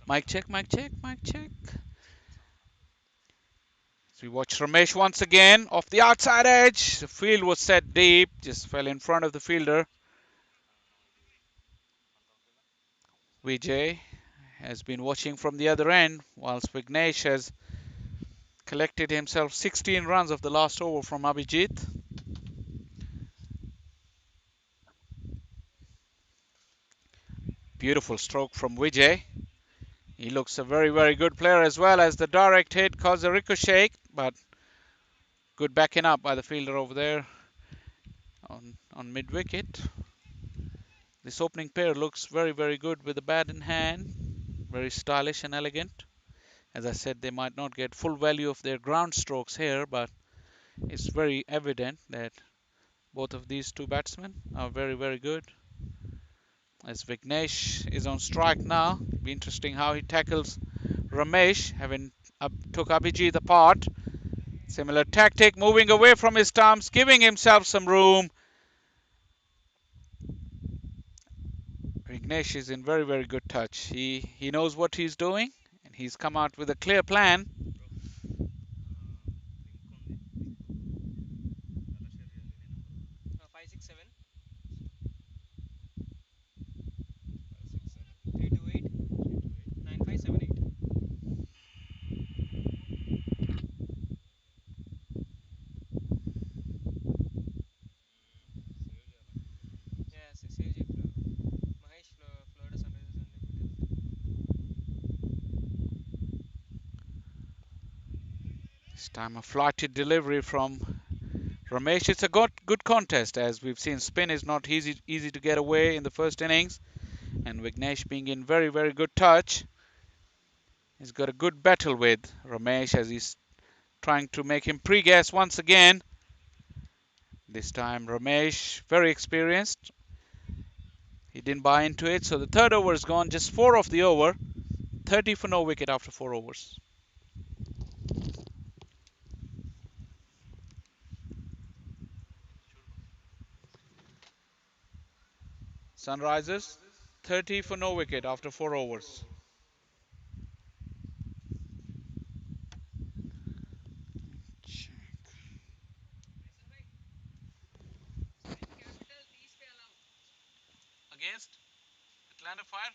Mic check, mic check, mic check. So we watch Ramesh once again off the outside edge. The field was set deep, just fell in front of the fielder. Vijay has been watching from the other end, whilst Vignesh has collected himself 16 runs of the last over from Abhijit. Beautiful stroke from Vijay. He looks a very, very good player as well as the direct hit caused a ricochet, but good backing up by the fielder over there on mid wicket. This opening pair looks very, very good with the bat in hand. Very stylish and elegant. As I said, they might not get full value of their ground strokes here, but it's very evident that both of these two batsmen are very, very good. As Vignesh is on strike now, be interesting how he tackles Ramesh, having took Abhijit apart. Similar tactic, moving away from his stumps, giving himself some room. Vignesh is in very, very good touch. He knows what he's doing, and he's come out with a clear plan. This time a flighted delivery from Ramesh. It's a good contest, as we've seen. Spin is not easy to get away in the first innings, and Vignesh being in very, very good touch. He's got a good battle with Ramesh as he's trying to make him pre-gas once again. This time Ramesh, very experienced. He didn't buy into it, so the third over is gone. Just 4 off the over. 30 for no wicket after 4 overs. Sunrisers, 30 for no wicket after 4 overs. Against Atlanta Fire.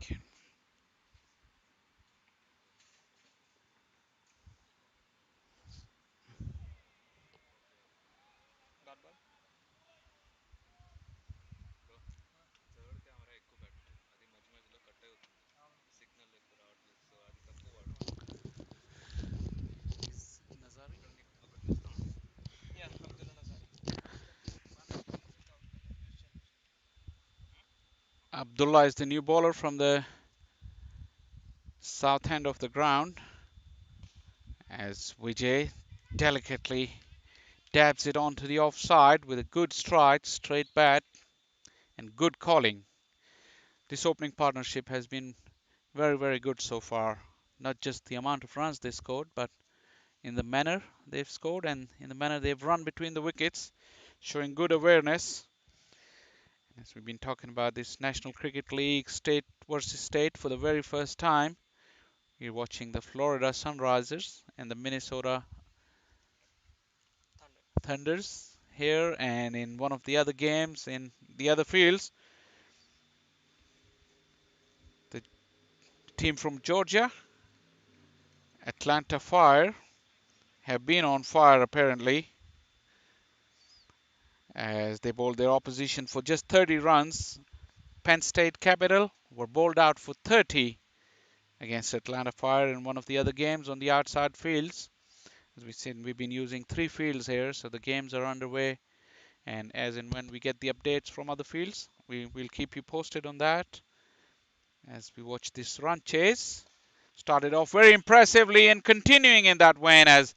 Okay. Abdullah is the new bowler from the south end of the ground, as Vijay delicately dabs it onto the offside with a good stride, straight bat, and good calling. This opening partnership has been very, very good so far. Not just the amount of runs they scored, but in the manner they've scored and in the manner they've run between the wickets, showing good awareness. As we've been talking about this National Cricket League state versus state for the very first time, we're watching the Florida Sunrisers and the Minnesota Thunders here, and in one of the other games in the other fields, the team from Georgia, Atlanta Fire, have been on fire apparently as they bowled their opposition for just 30 runs. Penn State Capital were bowled out for 30 against Atlanta Fire in one of the other games on the outside fields. As we said, we've been using 3 fields here, so the games are underway. And as and when we get the updates from other fields, we will keep you posted on that. As we watch this run chase, started off very impressively and continuing in that vein as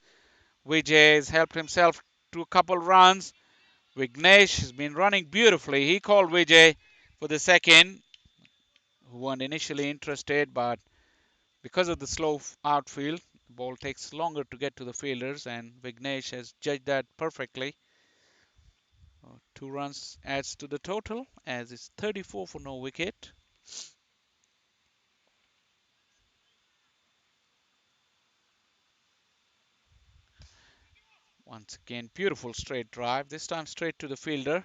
Vijay has helped himself to a couple runs. Vignesh has been running beautifully. He called Vijay for the second, who weren't initially interested, but because of the slow outfield, the ball takes longer to get to the fielders, and Vignesh has judged that perfectly. 2 runs adds to the total as it's 34 for no wicket. Once again, beautiful straight drive, this time straight to the fielder.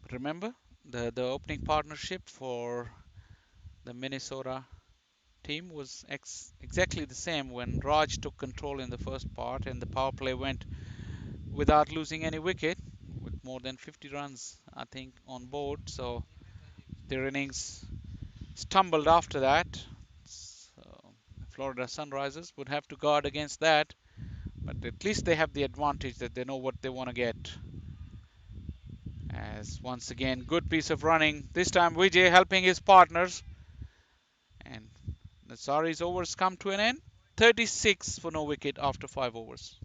Remember, the opening partnership for the Minnesota team was exactly the same when Raj took control in the first part and the power play went without losing any wicket with more than 50 runs, I think, on board. So their innings stumbled after that. So Florida Sunrisers would have to guard against that, but at least they have the advantage that they know what they want to get. As once again, good piece of running. This time Vijay helping his partners. And Nazari's overs come to an end. 36 for no wicket after 5 overs.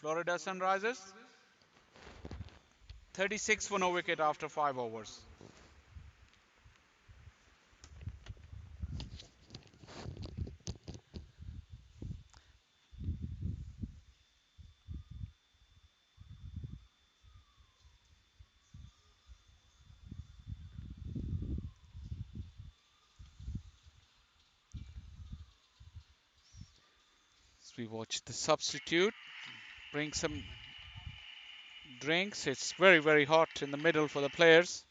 Florida Sunrisers, 36 for no wicket after 5 overs. As we watch the substitute bring some drinks. It's very, very hot in the middle for the players.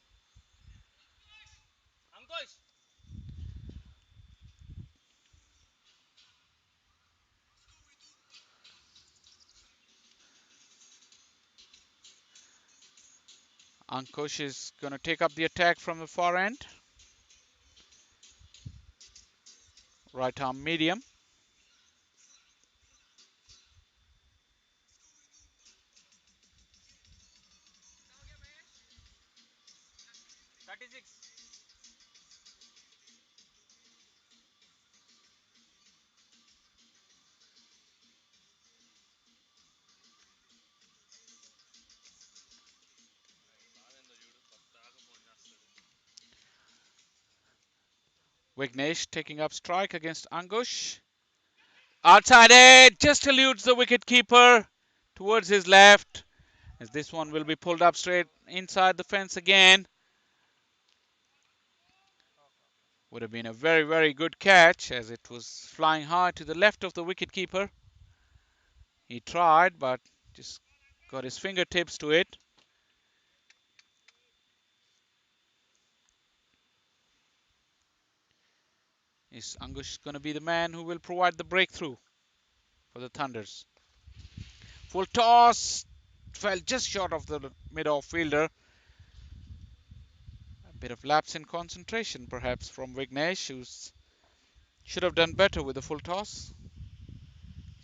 Ankush is going to take up the attack from the far end. Right arm medium. Vignesh taking up strike against Ankush. Outside edge, just eludes the wicket keeper towards his left. As this one will be pulled up straight inside the fence again. Would have been a very, very good catch as it was flying high to the left of the wicketkeeper. He tried, but just got his fingertips to it. Is Ankush going to be the man who will provide the breakthrough for the Thunders? Full toss, fell just short of the mid-off fielder. A bit of lapse in concentration, perhaps, from Vignesh, who should have done better with the full toss.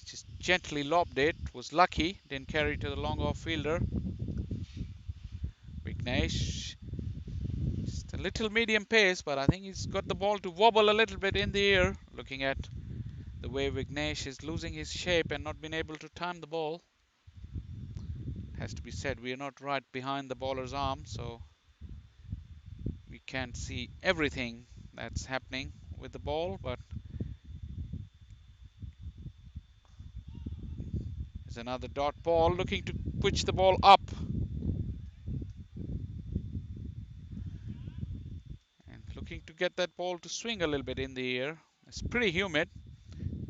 Just gently lobbed it, was lucky, didn't carry to the long off fielder. Vignesh, just a little medium pace, but I think he's got the ball to wobble a little bit in the air, looking at the way Vignesh is losing his shape and not being able to time the ball. It has to be said, we are not right behind the bowler's arm, so we can't see everything that's happening with the ball, but there's another dot ball looking to pitch the ball up. to get that ball to swing a little bit in the air. It's pretty humid.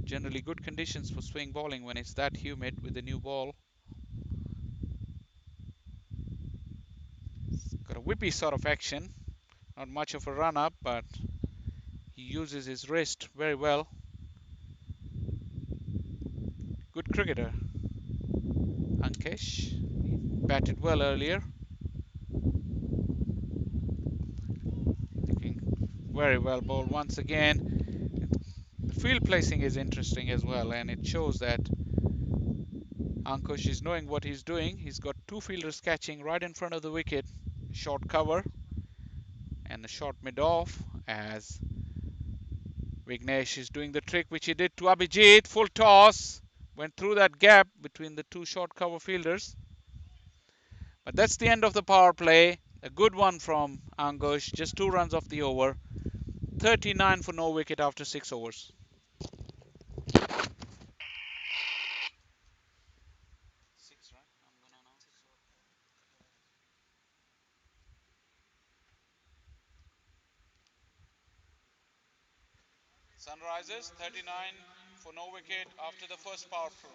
Generally good conditions for swing bowling when it's that humid with the new ball. It's got a whippy sort of action. Not much of a run up, but he uses his wrist very well. Good cricketer. Ankesh batted well earlier. Looking very well bowled once again. The field placing is interesting as well, and it shows that Ankush is knowing what he's doing. He's got two fielders catching right in front of the wicket. Short cover and a short mid-off as Vignesh is doing the trick which he did to Abhijit. Full toss. Went through that gap between the two short cover fielders. But that's the end of the power play. A good one from Ankush. Just 2 runs off the over. 39 for no wicket after 6 overs. Sunrisers 39 for no wicket after the first power play.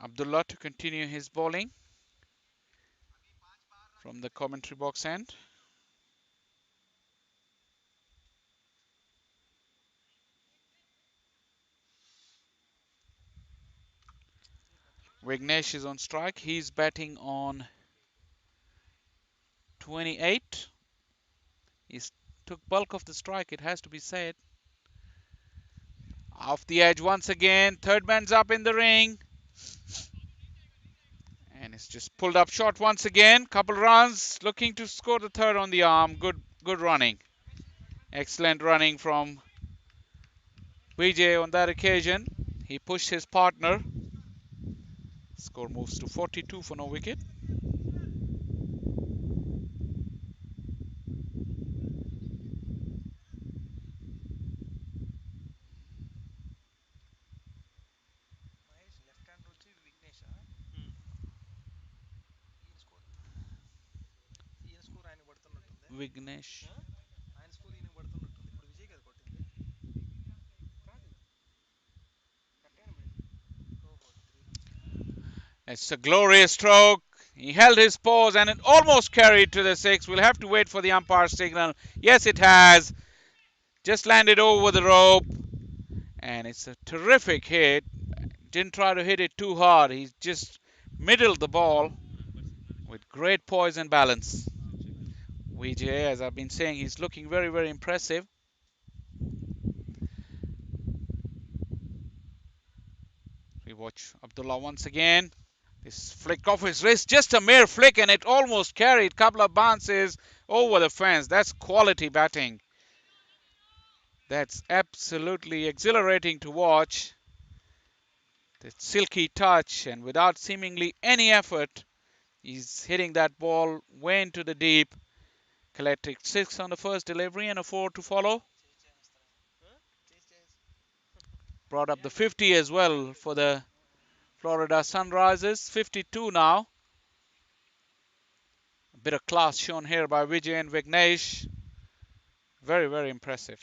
Abdullah to continue his bowling from the commentary box end. Vignesh is on strike. He's batting on 28. He's took bulk of the strike, it has to be said. Off the edge once again. Third man's up in the ring. And it's just pulled up short once again. Couple runs. Looking to score the third on the arm. Good running. Excellent running from Vijay on that occasion. He pushed his partner. Score moves to 42 for no wicket. Vignesh. It's a glorious stroke. He held his pose and it almost carried to the 6. We'll have to wait for the umpire signal. Yes, it has. Just landed over the rope. And it's a terrific hit. Didn't try to hit it too hard. He just middled the ball with great poise and balance. Vijay, as I've been saying, he's looking very, very impressive. We watch Abdullah once again. This flick off his wrist, just a mere flick, and it almost carried. Couple of bounces over the fence. That's quality batting. That's absolutely exhilarating to watch. The silky touch, and without seemingly any effort, he's hitting that ball way into the deep. Collected 6 on the first delivery and a 4 to follow. Brought up the 50 as well for the Florida Sunrisers. 52 now. A bit of class shown here by Vijay and Vignesh. Very, very impressive.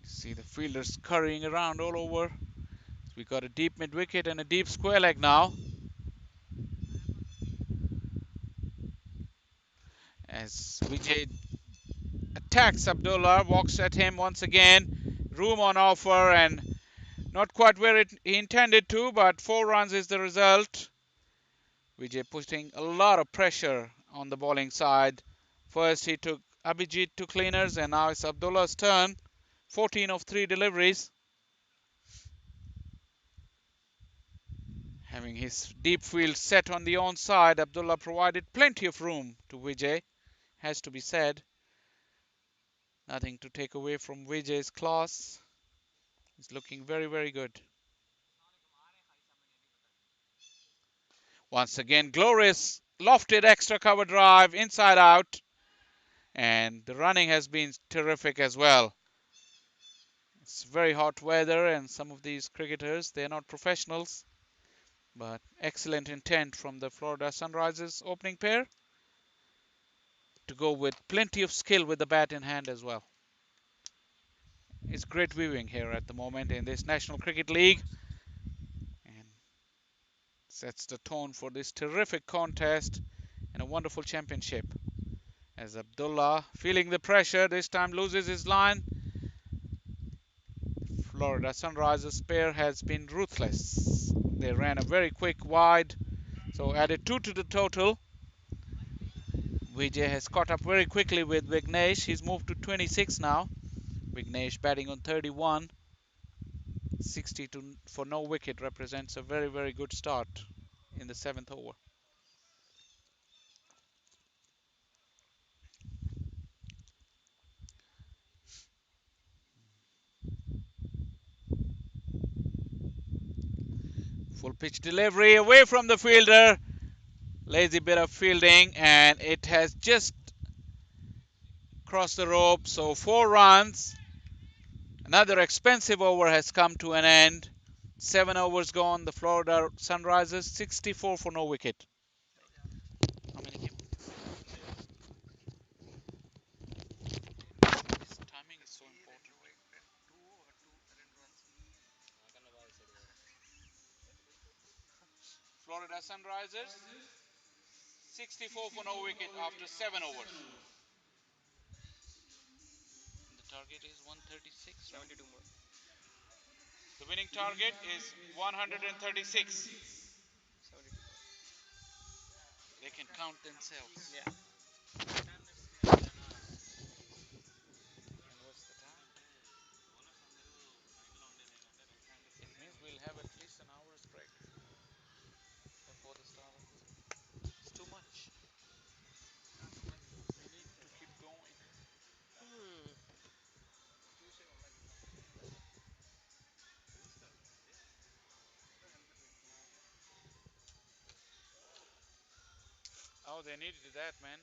You see the fielders scurrying around all over. We got a deep mid wicket and a deep square leg now. As Vijay attacks Abdullah, walks at him once again. Room on offer and not quite where he intended to, but 4 runs is the result. Vijay putting a lot of pressure on the bowling side. First he took Abhijit to cleaners and now it's Abdullah's turn. 14 of 3 deliveries. Having his deep field set on the onside, Abdullah provided plenty of room to Vijay, has to be said. Nothing to take away from Vijay's class. He's looking very, very good. Once again, glorious lofted extra cover drive inside out. And the running has been terrific as well. It's very hot weather and some of these cricketers, they're not professionals. But excellent intent from the Florida Sunrisers opening pair to go with plenty of skill with the bat in hand as well. It's great viewing here at the moment in this National Cricket League. And sets the tone for this terrific contest and a wonderful championship. As Abdullah, feeling the pressure, this time loses his line. Florida Sunrisers pair has been ruthless. They ran a very quick wide, so added 2 to the total. Vijay has caught up very quickly with Vignesh. He's moved to 26 now. Vignesh batting on 31. 60 for no wicket represents a very, very good start in the 7th over. Full pitch delivery away from the fielder. Lazy bit of fielding, and it has just crossed the rope. So 4 runs. Another expensive over has come to an end. 7 overs gone. The Florida Sunrisers 64 for no wicket. How many came? This timing is so important. Florida Sunrisers 64 for no wicket after 7 overs. And the target is 136. 72 more. The winning target is 136. 72. They can count themselves. Yeah. And what's the time? It means we'll have at least an hour's break before the start of this. It's too much. We need to keep going. Oh, they needed that, man.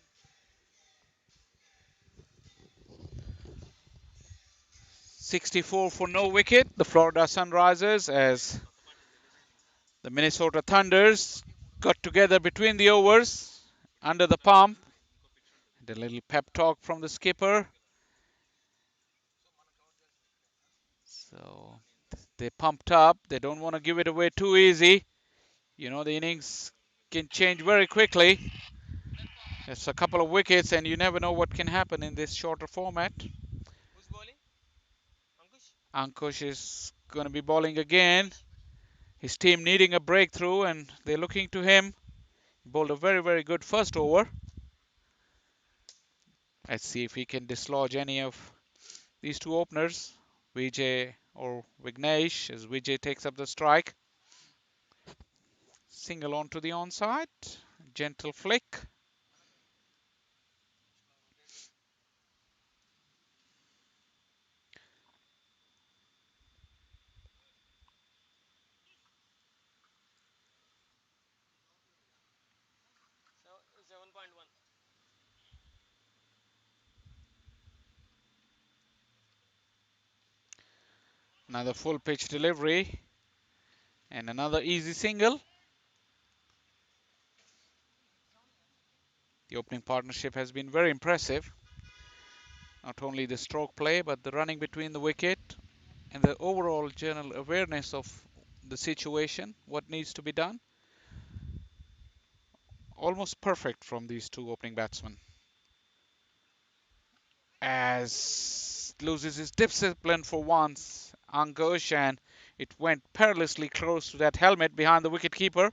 64 for no wicket. The Florida Sunrisers as the Minnesota Thunders got together between the overs under the pump. And a little pep talk from the skipper. So they pumped up. They don't want to give it away too easy. You know, the innings can change very quickly. It's a couple of wickets and you never know what can happen in this shorter format. Who's bowling? Ankush is going to be bowling again. His team needing a breakthrough and they're looking to him. He bowled a very, very good first over. Let's see if he can dislodge any of these two openers, Vijay or Vignesh, as Vijay takes up the strike. Single onto the onside. Gentle flick. Another full pitch delivery and another easy single. The opening partnership has been very impressive. Not only the stroke play, but the running between the wicket and the overall general awareness of the situation, what needs to be done. Almost perfect from these two opening batsmen. As loses his discipline for once, Ankush, and it went perilously close to that helmet behind the wicketkeeper.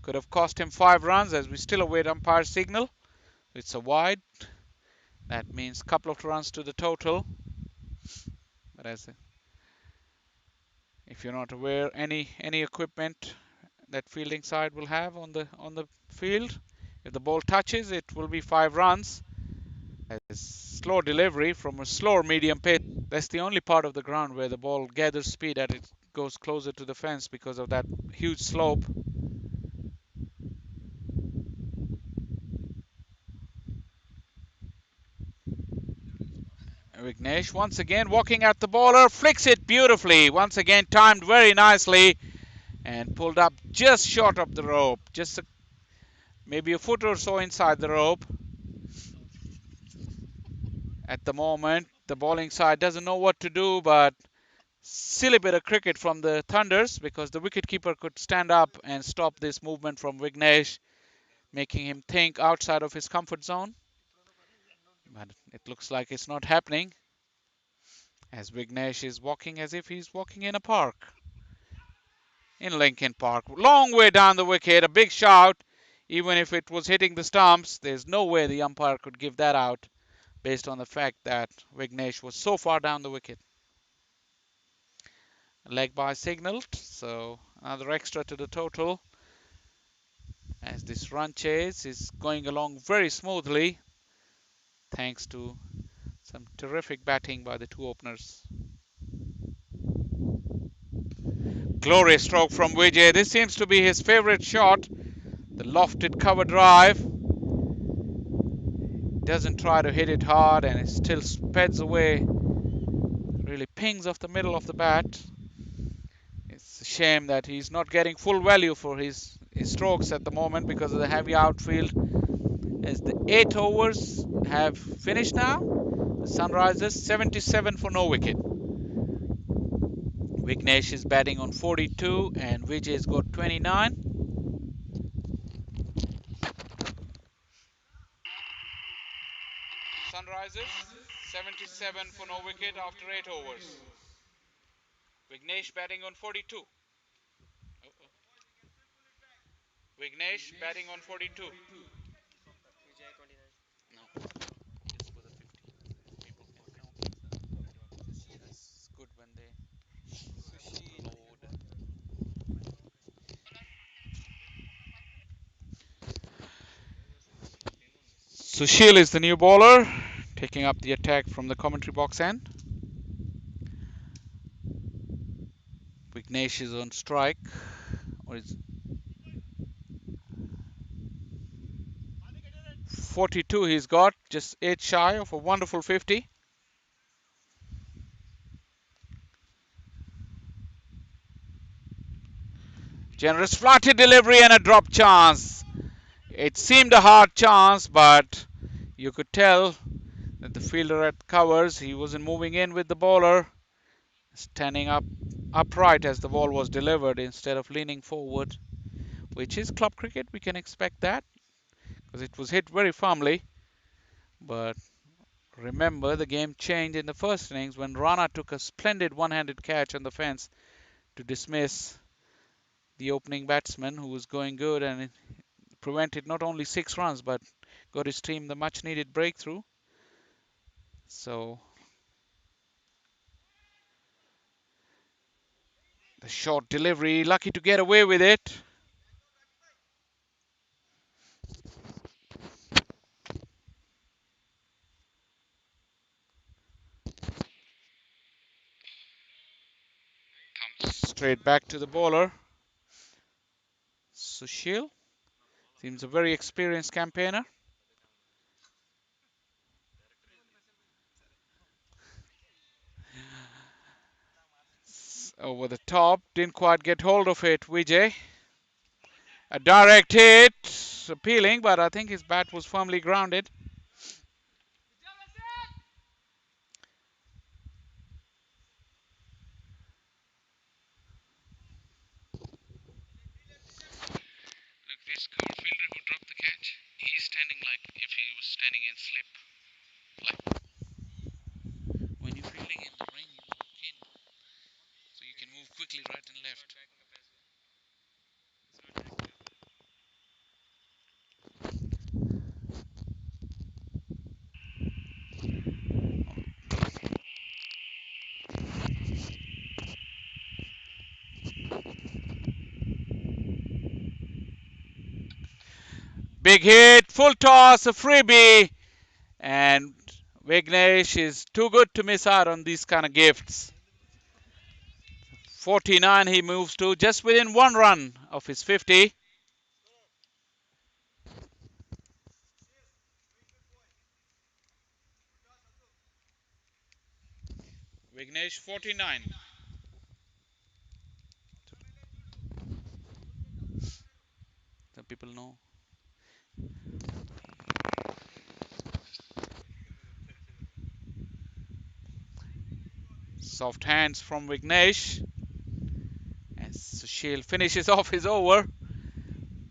Could have cost him 5 runs as we still await umpire's signal. It's a wide. That means a couple of runs to the total. But if you're not aware, any equipment that fielding side will have on the field, if the ball touches, it will be 5 runs. As slow delivery from a slower medium pace. That's the only part of the ground where the ball gathers speed as it goes closer to the fence because of that huge slope. Vignesh once again walking at the bowler, flicks it beautifully. Once again timed very nicely and pulled up just short of the rope. Maybe a foot or so inside the rope. At the moment, the bowling side doesn't know what to do, but silly bit of cricket from the Thunders because the wicketkeeper could stand up and stop this movement from Vignesh, making him think outside of his comfort zone. But it looks like it's not happening as Vignesh is walking as if he's walking in a park in Lincoln Park. Long way down the wicket, a big shout. Even if it was hitting the stumps, there's no way the umpire could give that out based on the fact that Vignesh was so far down the wicket. Leg by signaled, so another extra to the total as this run chase is going along very smoothly thanks to some terrific batting by the two openers. Glorious stroke from Vijay. This seems to be his favorite shot. The lofted cover drive. Doesn't try to hit it hard and it still speds away. Really pings off the middle of the bat. It's a shame that he's not getting full value for his strokes at the moment because of the heavy outfield. As the 8 overs have finished now, the Sunrisers 77 for no wicket. Vignesh is batting on 42 and Vijay's got 29. Sunrisers 77 for no wicket after 8 overs. Vignesh batting on 42. Vignesh batting on 42. No, this was a 50. People can count. It's good when they load. Sushil is the new bowler, taking up the attack from the commentary box end. Vignesh is on strike. Or is 42 he's got, just 8 shy of a wonderful 50. Generous flatted delivery and a drop chance. It seemed a hard chance, but you could tell that the fielder at covers, he wasn't moving in with the bowler, standing up upright as the ball was delivered instead of leaning forward, which is club cricket. We can expect that because it was hit very firmly. But remember, the game changed in the first innings when Rana took a splendid one-handed catch on the fence to dismiss the opening batsman who was going good, and it prevented not only 6 runs but got his team the much needed breakthrough. So the short delivery, lucky to get away with it. Straight back to the bowler. Sushil seems a very experienced campaigner. Over the top, didn't quite get hold of it, Vijay. A direct hit, appealing, but I think his bat was firmly grounded. Look, this cover fielder who dropped the catch, he's standing like if he was standing in slip. Like when you're fielding in the ring, you walk in, so you can move quickly right and left. Big hit, full toss, a freebie, and Vignesh is too good to miss out on these kind of gifts. 49 he moves to, just within one run of his 50. Vignesh 49. Some people know. Soft hands from Vignesh as Sushil finishes off his over.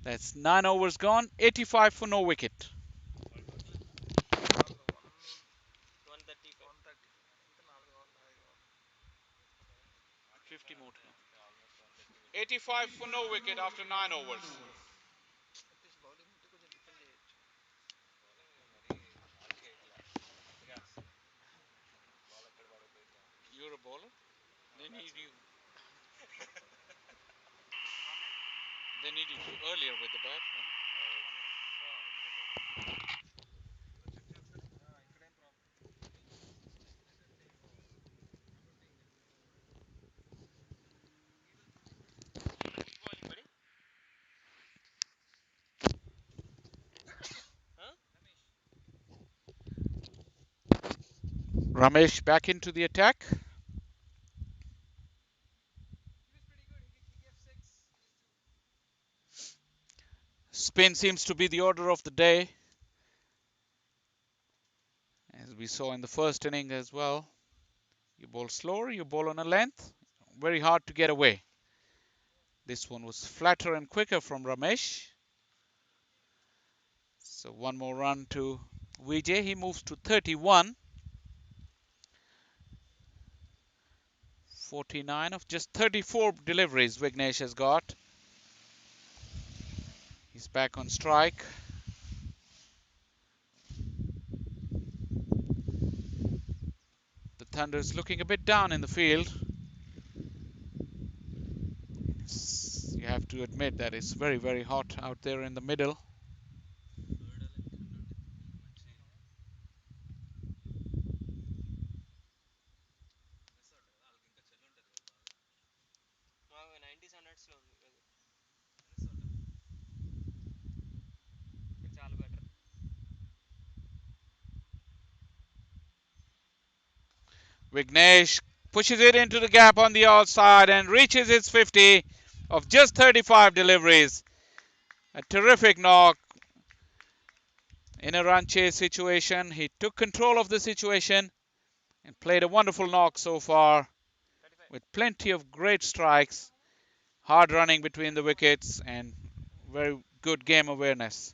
That's 9 overs gone, 85 for no wicket. 50 more to go. 85 for no wicket after 9 overs. You're a bowler. They need you. They need you earlier with the bat. Ramesh back into the attack. Spin seems to be the order of the day, as we saw in the first inning as well. You bowl slower, you bowl on a length. Very hard to get away. This one was flatter and quicker from Ramesh. So one more run to Vijay. He moves to 31. 49 of just 34 deliveries Vignesh has got. He's back on strike. The Thunder's looking a bit down in the field. You have to admit that it's very, very hot out there in the middle. Vignesh pushes it into the gap on the outside and reaches its 50 of just 35 deliveries. A terrific knock in a run chase situation. He took control of the situation and played a wonderful knock so far with plenty of great strikes, hard running between the wickets, and very good game awareness.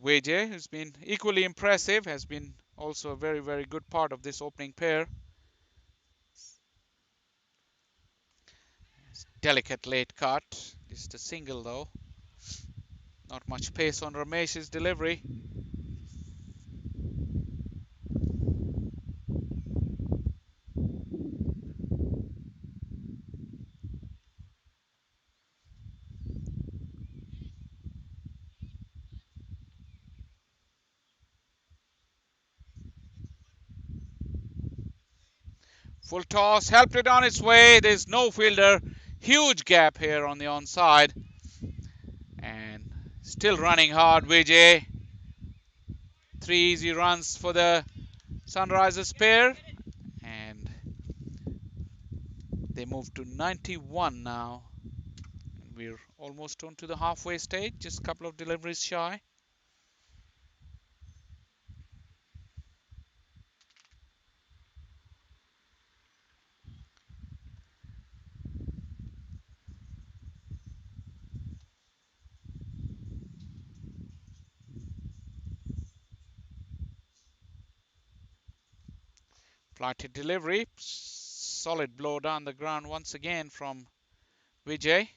Vijay, who's been equally impressive, has been also a very, very good part of this opening pair. Delicate late cut, just a single though. Not much pace on Ramesh's delivery. Full toss, helped it on its way. There's no fielder. Huge gap here on the onside. And still running hard, Vijay. 3 easy runs for the Sunrisers pair. And they move to 91 now. And we're almost on to the halfway stage, just a couple of deliveries shy. Flighted delivery. Solid blow down the ground once again from Vijay.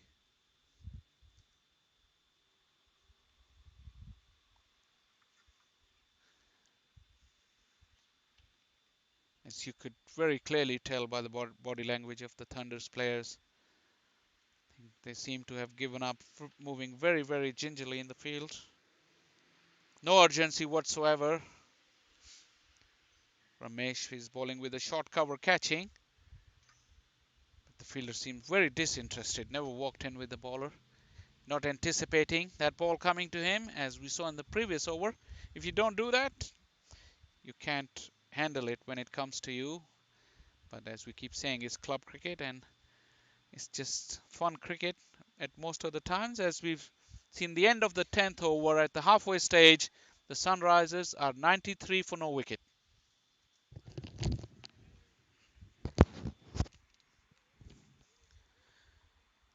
As you could very clearly tell by the body language of the Thunder's players. They seem to have given up, moving very, very gingerly in the field. No urgency whatsoever. Ramesh is bowling with a short cover catching. But the fielder seemed very disinterested, never walked in with the bowler. Not anticipating that ball coming to him, as we saw in the previous over. If you don't do that, you can't handle it when it comes to you. But as we keep saying, it's club cricket and it's just fun cricket at most of the times. As we've seen the end of the 10th over at the halfway stage, the Sunrisers are 93 for no wicket.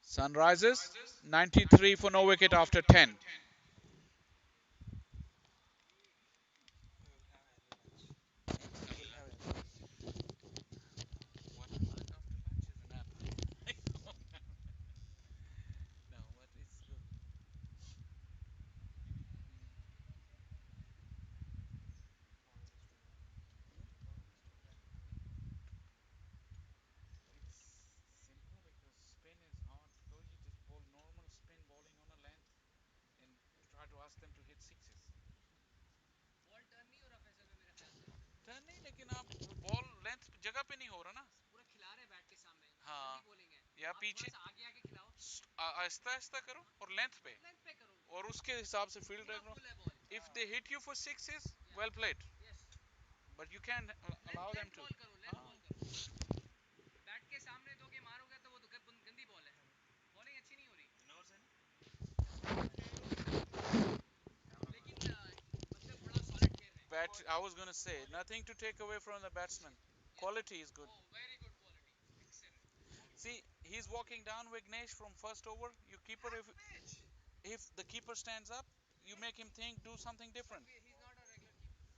Sunrisers 93 for no wicket after 10. नहीं लेकिन आप ball length जगह पे नहीं हो रहा ना पूरा खिला रहे बैट के सामने हाँ या पीछे आगे आगे खिलाओ आहिस्ता आहिस्ता करो और लेंथ पे करो और उसके हिसाब से फील्ड रखो if they hit you for sixes well played but you can allow them to bat के सामने दो के मारोगे तो वो तो गंदी बॉल है बॉलिंग अच्छी नहीं हो रही लेकिन मतलब बड़ा सॉलिड खेल रहे हैं but I was gonna say nothing to take away from the batsman quality is good. Oh, very good quality. Excellent. See, he's walking down Vignesh from first over. You keeper, if the keeper stands up, you make him think, do something different. He's not a regular keeper.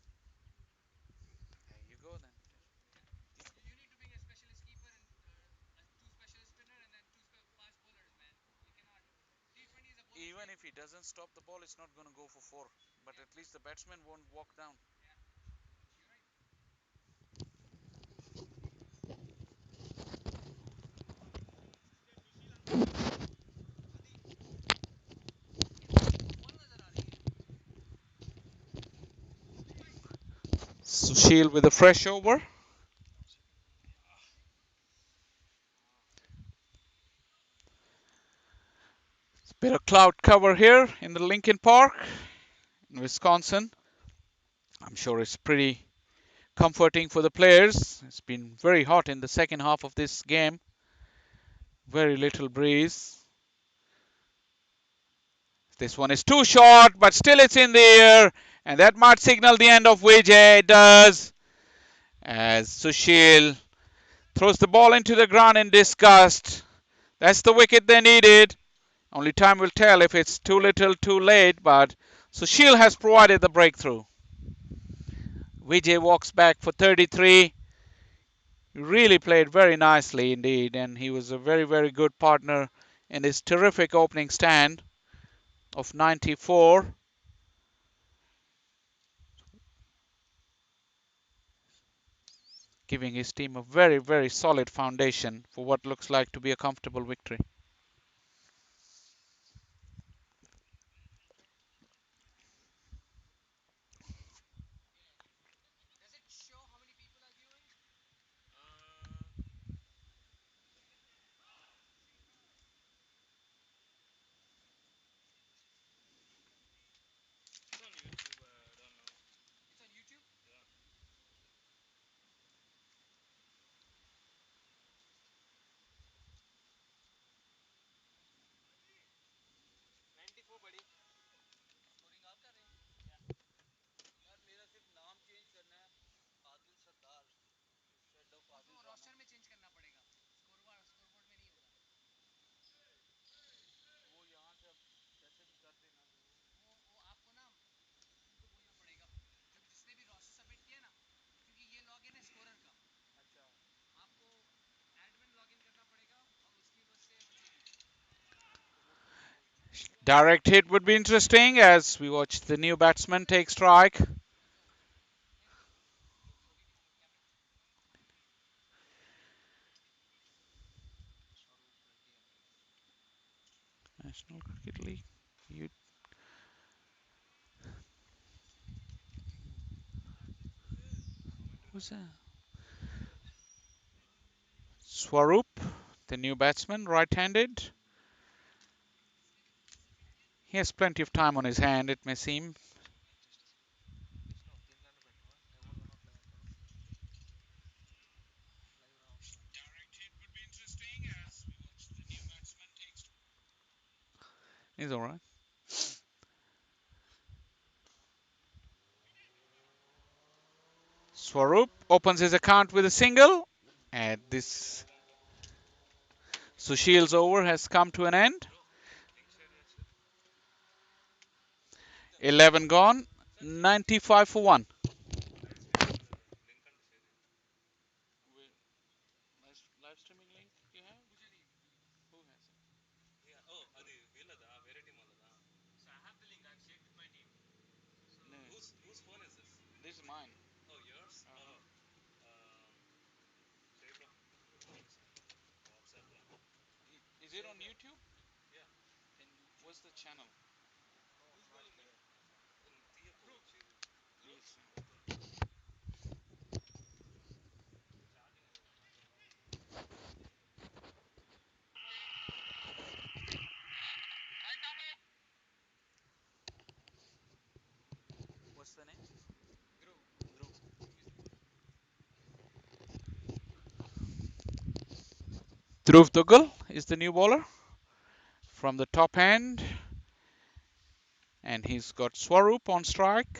There you go then. You need to bring a specialist keeper and two specialist spinner and then two fast bowlers, man. You cannot. T20 is a bowler. Even if he doesn't stop the ball, it's not going to go for four. But at least the batsman won't walk down. Sushil with a fresh over. Bit of cloud cover here in the Lincoln Park in Wisconsin. I'm sure it's pretty comforting for the players. It's been very hot in the second half of this game. Very little breeze. This one is too short, but still it's in the air. And that might signal the end of Vijay. It does. As Sushil throws the ball into the ground in disgust. That's the wicket they needed. Only time will tell if it's too little, too late. But Sushil has provided the breakthrough. Vijay walks back for 33. He really played very nicely indeed, and he was a very, very good partner in his terrific opening stand of 94. Giving his team a very, very solid foundation for what looks like to be a comfortable victory. Direct hit would be interesting as we watch the new batsman take strike. National Cricket League. You, who's that? Swaroop, the new batsman, right-handed. He has plenty of time on his hand, it may seem. He's all right. Swaroop opens his account with a single, and this Sushil's over has come to an end. 11 gone, 95 for 1. Live streaming link you have? Who has it? No. Whose phone is this? This is mine. Oh, yours? Is it on YouTube? Then what's the channel? Yes. What's the name? Dhruv Duggal is the new bowler from the top hand, and he's got Swaroop on strike.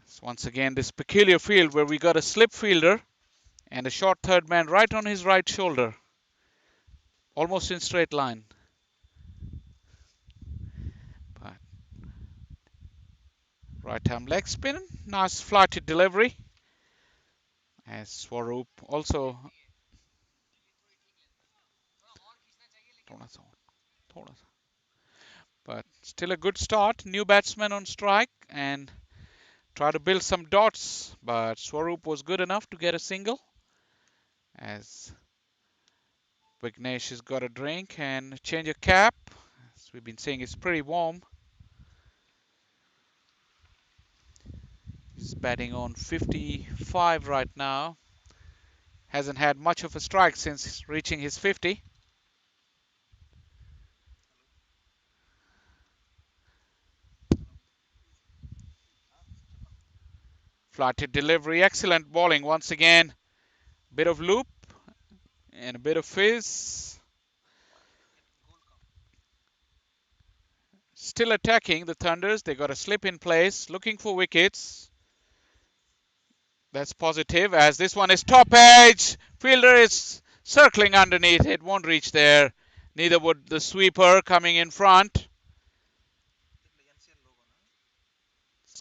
So once again, this peculiar field where we got a slip fielder and a short third man right on his right shoulder, almost in straight line. But right arm leg spin, nice flighted delivery. As Swaroop also. But still a good start. New batsman on strike and try to build some dots. But Swaroop was good enough to get a single. As Vignesh has got a drink and change of cap. As we've been saying, it's pretty warm. He's batting on 55 right now. Hasn't had much of a strike since reaching his 50. Flighted delivery, excellent bowling once again. Bit of loop and a bit of fizz. Still attacking the Thunders. They got a slip in place, looking for wickets. That's positive as this one is top edge. Fielder is circling underneath. It won't reach there. Neither would the sweeper coming in front.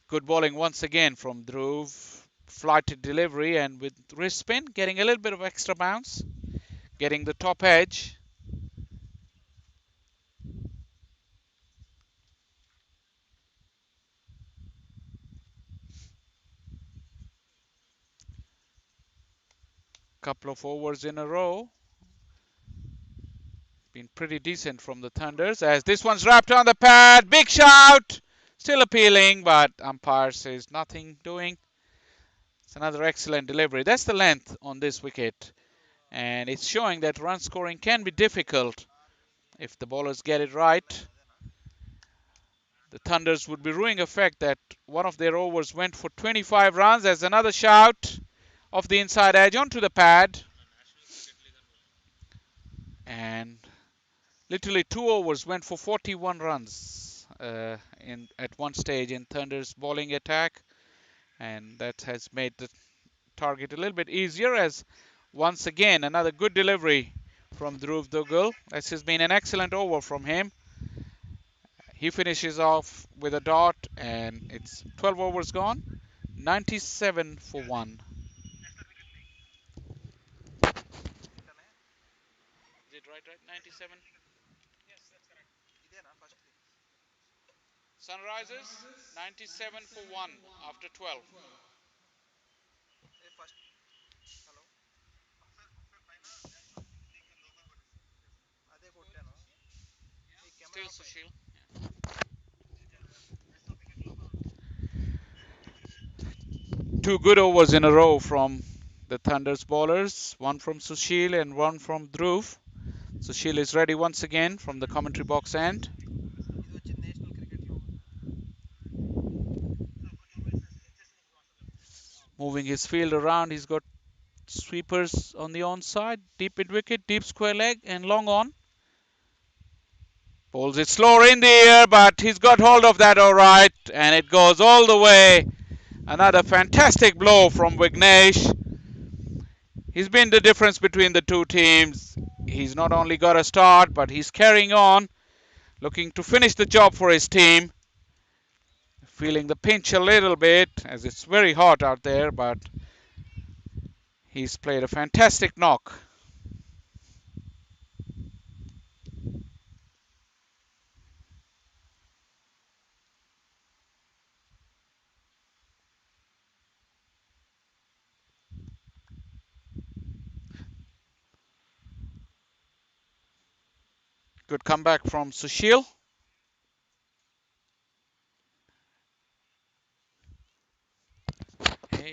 Good bowling once again from Dhruv. Flighted delivery and with wrist spin, getting a little bit of extra bounce. Getting the top edge. Couple of overs in a row. Been pretty decent from the Thunders as this one's wrapped on the pad. Big shout! Still appealing, but umpire says nothing doing. It's another excellent delivery. That's the length on this wicket. And it's showing that run scoring can be difficult if the bowlers get it right. The Thunders would be ruining effect that one of their overs went for 25 runs. As another shout off the inside edge onto the pad. And literally 2 overs went for 41 runs at one stage in Thunder's bowling attack. And that has made the target a little bit easier as once again another good delivery from Dhruv Duggal. This has been an excellent over from him. He finishes off with a dot and it's 12 overs gone. 97 for 1. Is it right? 97? Sunrisers 97 for 1 after 12. Two good overs in a row from the Thunder's bowlers, one from Sushil and one from Dhruv. Sushil is ready once again from the commentary box end. Moving his field around, he's got sweepers on the onside, deep mid wicket, deep square leg, and long on. Pulls it slower in the air, but he's got hold of that all right, and it goes all the way. Another fantastic blow from Vignesh. He's been the difference between the two teams. He's not only got a start, but he's carrying on, looking to finish the job for his team. Feeling the pinch a little bit as it's very hot out there, but he's played a fantastic knock. Good comeback from Sushil. Hey,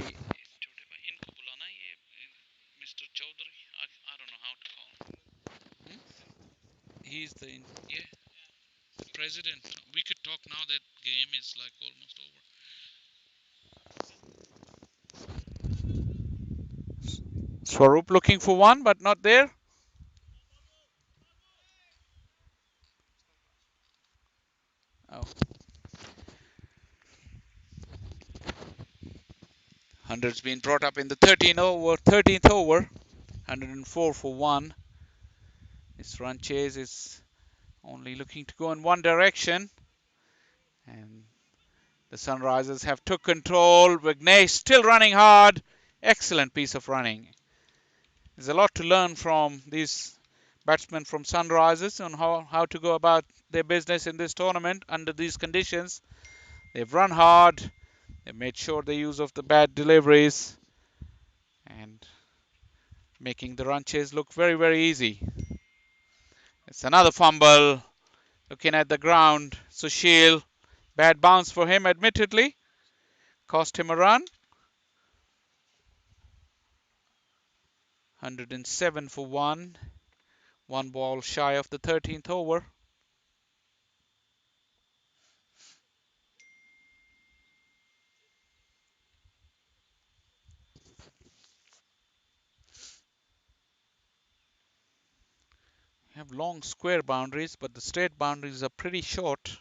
Mr. Chaudhary, I don't know how to call him. He's the president. We could talk now that game is like almost over. Swaroop looking for one, but not there. Oh. 100's been brought up in the 13th over. 104 for one. This run chase is only looking to go in one direction. And the Sunrisers have took control. Vignesh still running hard. Excellent piece of running. There's a lot to learn from these batsmen from Sunrisers on how to go about their business in this tournament under these conditions. They've run hard. They've made sure they use of the bad deliveries and making the run chase look very, very easy. It's another fumble. Looking at the ground, Sushil. Bad bounce for him, admittedly. Cost him a run. 107 for one. One ball shy of the 13th over. We have long square boundaries, but the straight boundaries are pretty short.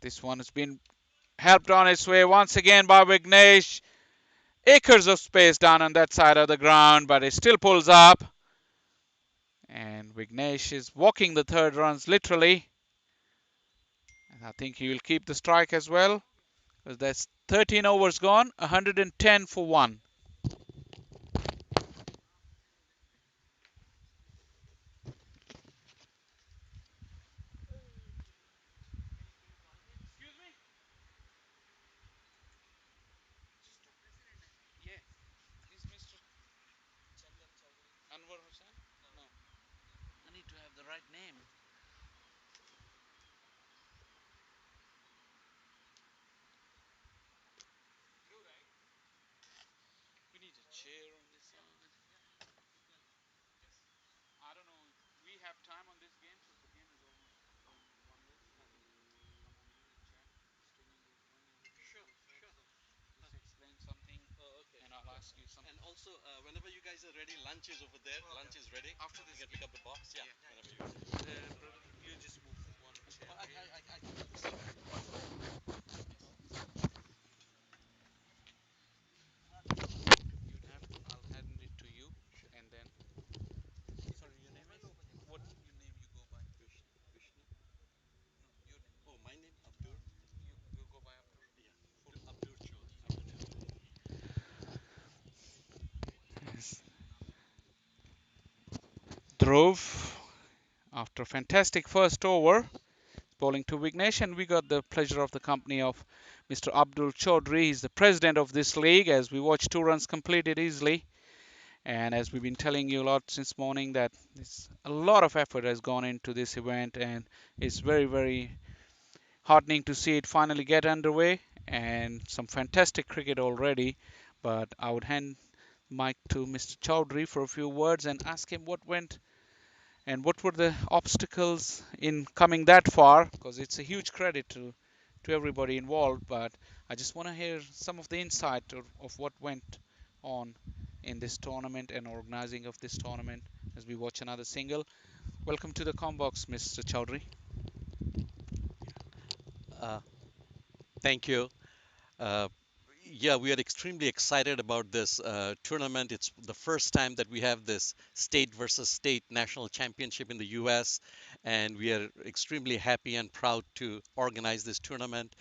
This one has been helped on its way once again by Vignesh. Acres of space down on that side of the ground, but it still pulls up. And Vignesh is walking the third runs literally. And I think he will keep the strike as well. Because that's 13 overs gone, 110 for one. I need to have the right name. We need a chair on this side. I don't know. We have time on this game because the game is almost one less. I can come on here and chat. Streaming is going everything. Sure, sure. Just explain something. Oh, okay. And I'll ask you something. And also, whenever you guys are ready, lunch is over there. Okay. Lunch is ready. After this, you can pick up the box. Yeah. Whenever you're ready. Brother, you just move one chair. Oh, I can do this. You'd have to. I'll hand it to you, sure. And then. Sorry, your name is. What your name you go by? Krishna. Krishna. No, your name. Oh, my name Abdur. You go by Abdur. Yeah. Abdur Chaudhary. Yes. Dhruv, after a fantastic first over, bowling to Vignesh, and we got the pleasure of the company of Mr. Abdul Chaudhary. He's the president of this league as we watch two runs completed easily. And as we've been telling you a lot since morning, that a lot of effort has gone into this event, and it's very, very heartening to see it finally get underway, and some fantastic cricket already. But I would hand mic to Mr. Chowdhury for a few words and ask him what went and what were the obstacles in coming that far, because it's a huge credit to everybody involved. But I just want to hear some of the insight of what went on in this tournament and organizing of this tournament as we watch another single. Welcome to the Combox, Mr. Chowdhury. Uh, Thank you. Uh, yeah, we are extremely excited about this tournament. It's the first time that we have this state versus state national championship in the US, and we are extremely happy and proud to organize this tournament.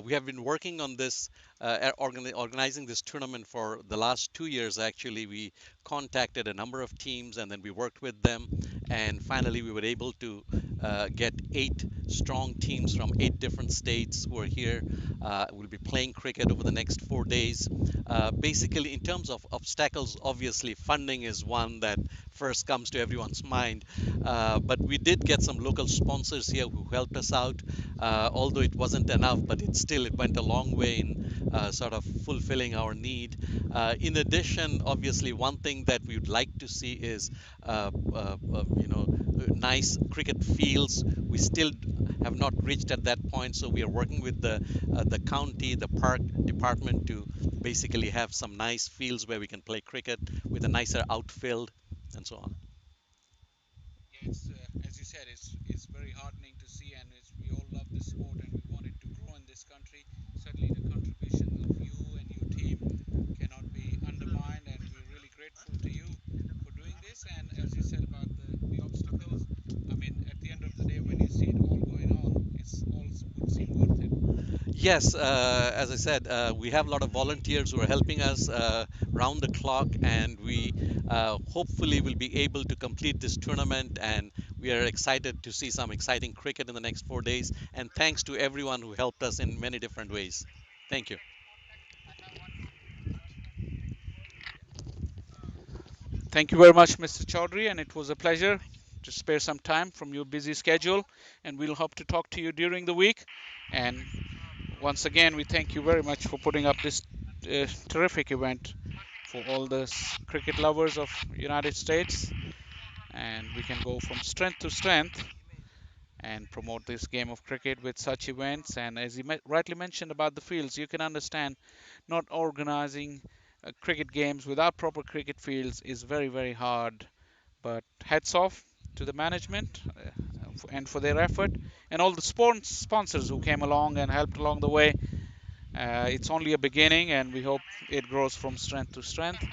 We have been working on this, organizing this tournament for the last 2 years. Actually, we contacted a number of teams and then we worked with them, and finally, we were able to get 8 strong teams from 8 different states who are here. We'll be playing cricket over the next 4 days. Basically, in terms of obstacles, obviously funding is one that first comes to everyone's mind. But we did get some local sponsors here who helped us out, although it wasn't enough, but it went a long way in sort of fulfilling our need. In addition, obviously, one thing that we would like to see is nice cricket fields. We still have not reached at that point, so we are working with the county, the park department to basically have some nice fields where we can play cricket with a nicer outfield and so on. Yeah, it's as you said, it's very heartening to see, and we all love this sport, and we want it to grow in this country. Certainly, the contributions of you and your team cannot be undermined, and we're really grateful to you for doing this. And as you said about the obstacles, I mean, at the end of the day, when you see it all going on, it's all would seem worth it. Yes, as I said, we have a lot of volunteers who are helping us round the clock, and we hopefully will be able to complete this tournament. And we are excited to see some exciting cricket in the next 4 days. And thanks to everyone who helped us in many different ways. Thank you. Thank you very much, Mr. Chaudhary, and it was a pleasure to spare some time from your busy schedule. And we'll hope to talk to you during the week. And once again, we thank you very much for putting up this terrific event for all the cricket lovers of United States. And we can go from strength to strength and promote this game of cricket with such events. And as you rightly mentioned about the fields, you can understand not organizing cricket games without proper cricket fields is very, very hard. But hats off to the management and for their effort, and all the sponsors who came along and helped along the way. It's only a beginning, and we hope it grows from strength to strength.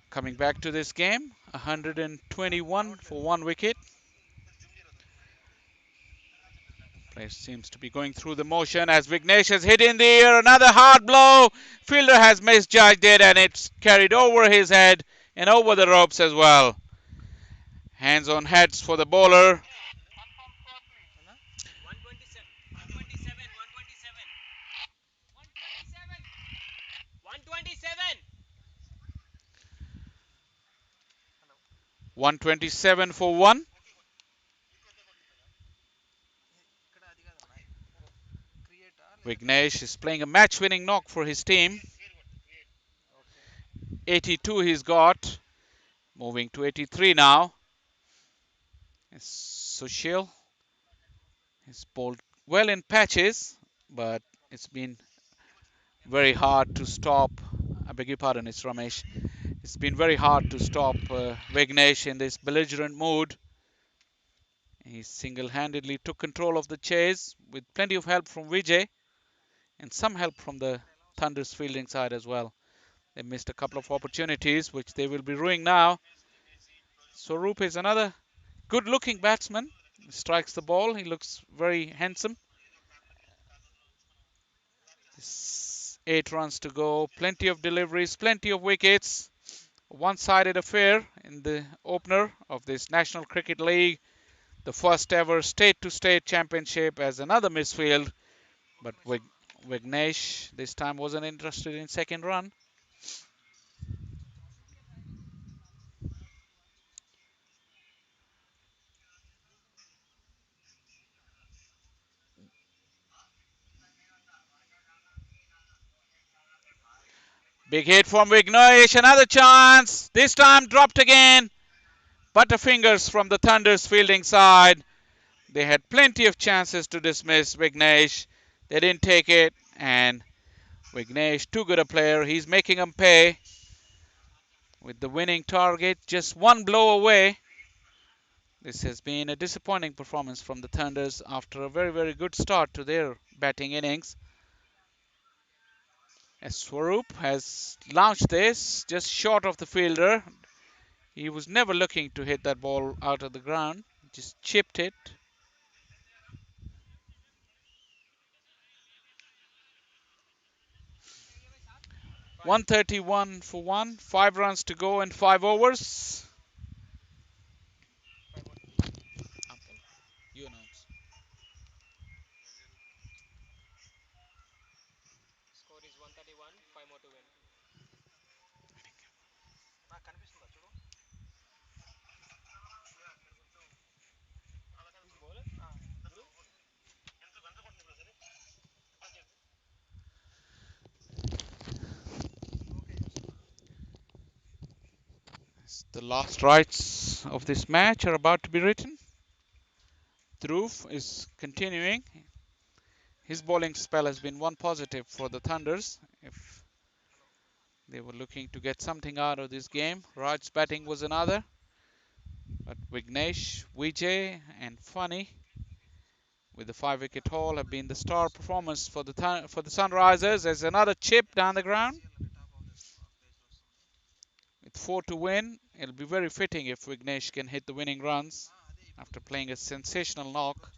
Coming back to this game, 121 for one wicket. Player seems to be going through the motion as Vignesh has hit in the air. Another hard blow. Fielder has misjudged it, and it's carried over his head and over the ropes as well. Hands on heads for the bowler. 127 for one. Vignesh is playing a match winning knock for his team. 82 he's got. Moving to 83 now. Sushil is bowled well in patches, but it's been very hard to stop. I beg your pardon, it's Ramesh. It's been very hard to stop Vignesh in this belligerent mood. He single handedly took control of the chase with plenty of help from Vijay and some help from the Thunder's fielding side as well. They missed a couple of opportunities, which they will be ruining now. Swaroop is another good looking batsman. He strikes the ball. He looks very handsome. 8 runs to go. Plenty of deliveries, plenty of wickets. One sided affair in the opener of this National Cricket League. The first ever state to state championship as another misfield. But Vignesh this time wasn't interested in second run. Big hit from Vignesh. Another chance. This time dropped again. Butterfingers from the Thunder's fielding side. They had plenty of chances to dismiss Vignesh. They didn't take it. And Vignesh, too good a player. He's making them pay with the winning target just one blow away. This has been a disappointing performance from the Thunders after a very, very good start to their batting innings. As Swaroop has launched this just short of the fielder. He was never looking to hit that ball out of the ground, just chipped it. 131 for one, 5 runs to go in 5 overs. You announce. The last rites of this match are about to be written. Dhruv is continuing. His bowling spell has been one positive for the Thunders. If they were looking to get something out of this game, Raj's batting was another. But Vignesh, Vijay, and Funny with the 5 wicket haul have been the star performers for the Sunrisers. There's another chip down the ground. With 4 to win, it'll be very fitting if Vignesh can hit the winning runs after playing a sensational knock.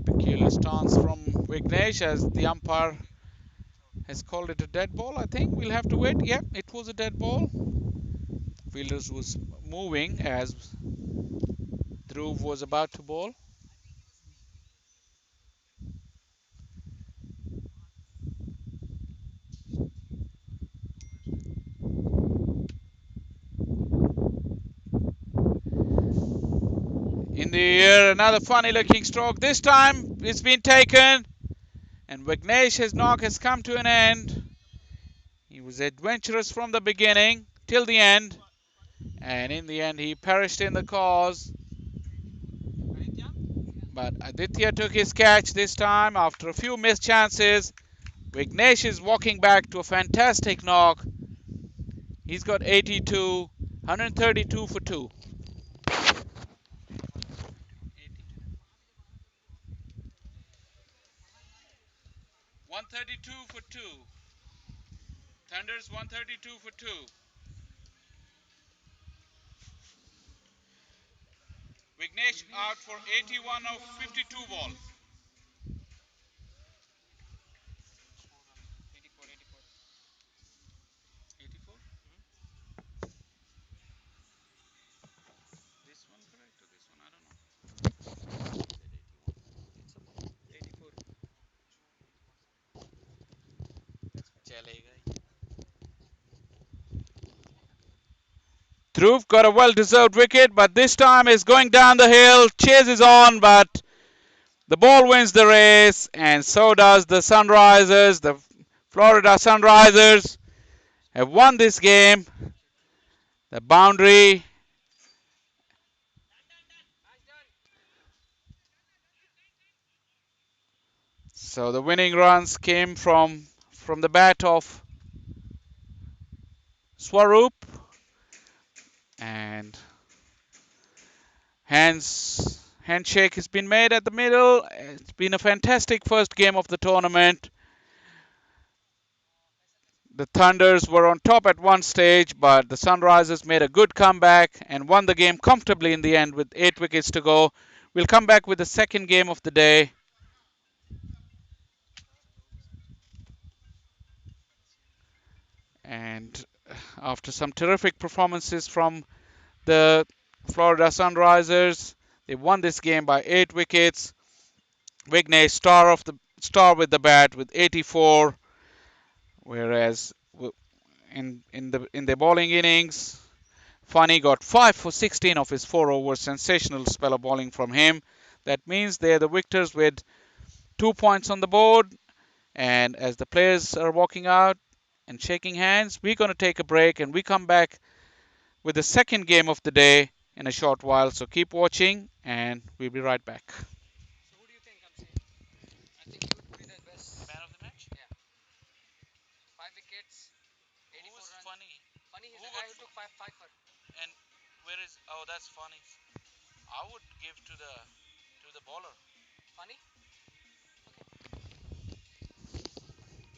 Peculiar stance from Vignesh as the umpire has called it a dead ball. I think we'll have to wait. Yep, it was a dead ball. Fielders was moving as Dhruv was about to bowl. In the air, another funny looking stroke. This time it's been taken, and Vignesh's knock has come to an end. He was adventurous from the beginning till the end, and in the end he perished in the cause. But Aditya took his catch this time after a few missed chances. Vignesh is walking back to a fantastic knock. He's got 82, 132 for 2. 132 for 2. Thunders 132 for 2. Vignesh out for 81 of 52 balls. 84? This one correct or this one? I don't know. Dhruv got a well-deserved wicket, but this time is going down the hill. Chase is on, but the ball wins the race, and so does the Sunrisers. The Florida Sunrisers have won this game. The boundary. So the winning runs came from the bat of Swaroop, and handshake has been made at the middle. It's been a fantastic first game of the tournament. The Thunders were on top at one stage, but the Sunrisers made a good comeback and won the game comfortably in the end with 8 wickets to go. We'll come back with the second game of the day. And after some terrific performances from the Florida Sunrisers, they won this game by 8 wickets. Vignay star with the bat with 84, whereas in the bowling innings, Funny got 5 for 16 of his 4 overs. Sensational spell of bowling from him. That means they're the victors with 2 points on the board. And as the players are walking out and shaking hands, we're going to take a break and we come back with the second game of the day in a short while. So keep watching and we'll be right back. Man of the match? Who was funny? And where is? Oh, that's funny. I would give to the bowler because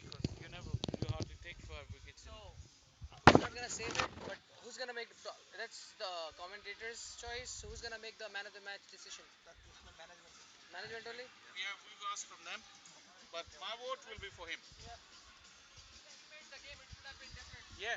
you hardly take 5 wickets. We've asked from them, but my vote will be for him. Yeah.